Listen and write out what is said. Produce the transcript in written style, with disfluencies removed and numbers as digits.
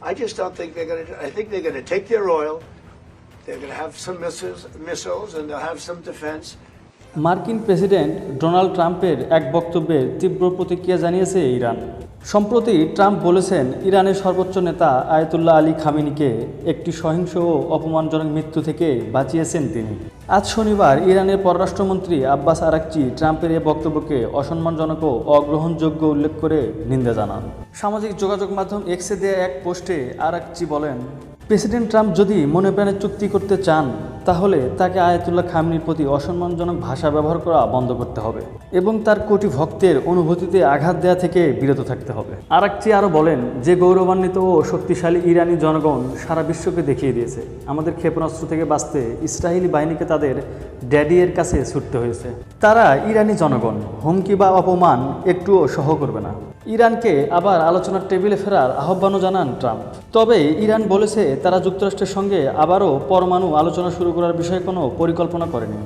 I just don't think they're going to. I think they're going to take their oil. They're going to have some missiles, and they'll have some defense. মার্কিন president Donald ট্রাম্পের এক বক্তব্যে তীব্র প্রতিক্রিয়া জানিয়েছে Iran. সম্প্রতি Trump বলেছেন, ইরানের সর্বোচ্চ নেতা আয়াতুল্লাহ আলী খামেনিকে একটি সহিংস ও অপমানজনক মৃত্যু থেকে বাঁচিয়েছেন তিনি। আজ শনিবার ইরানের পররাষ্ট্রমন্ত্রী আব্বাস আরাকচি ট্রাম্পের এই বক্তব্যকে অসম্মানজনক ও অগ্রহণযোগ্য উল্লেখ করে নিন্দা জানান। সামাজিক যোগাযোগ মাধ্যম এক্সে দেয়া এক পোস্টে আরাকচি বলেন, প্রেসিডেন্ট ট্রাম্প যদি মনে প্রাণে চুক্তি করতে চান তাহলে তাকে আয়াতুল্লাহ খামেনির প্রতি অসম্মানজনক ভাষা ব্যবহার করা বন্ধ করতে হবে এবং তার কোটি ভক্তের অনুভূতিতে আঘাত দেওয়া থেকে বিরত থাকতে হবে। আরাকচি আরও বলেন যে গৌরবান্বিত ও শক্তিশালী ইরানি জনগণ সারা বিশ্বকে দেখিয়ে দিয়েছে আমাদের ক্ষেপণাস্ত্র থেকে বাঁচতে ইসরায়েলি বাহিনীকে তাদের ড্যাডি এর কাছে ছুটতে হয়েছে। তারা ইরানি জনগণ হুমকি বা অপমান একটুও সহ করবে না। ইরানকে আবার আলোচনার টেবিলে ফেরার আহ্বানও জানান ট্রাম্প। তবে ইরান বলেছে তারা যুক্তরাষ্ট্রের সঙ্গে আবারও পরমাণু আলোচনা শুরু করার বিষয়ে কোনো পরিকল্পনা করেনি।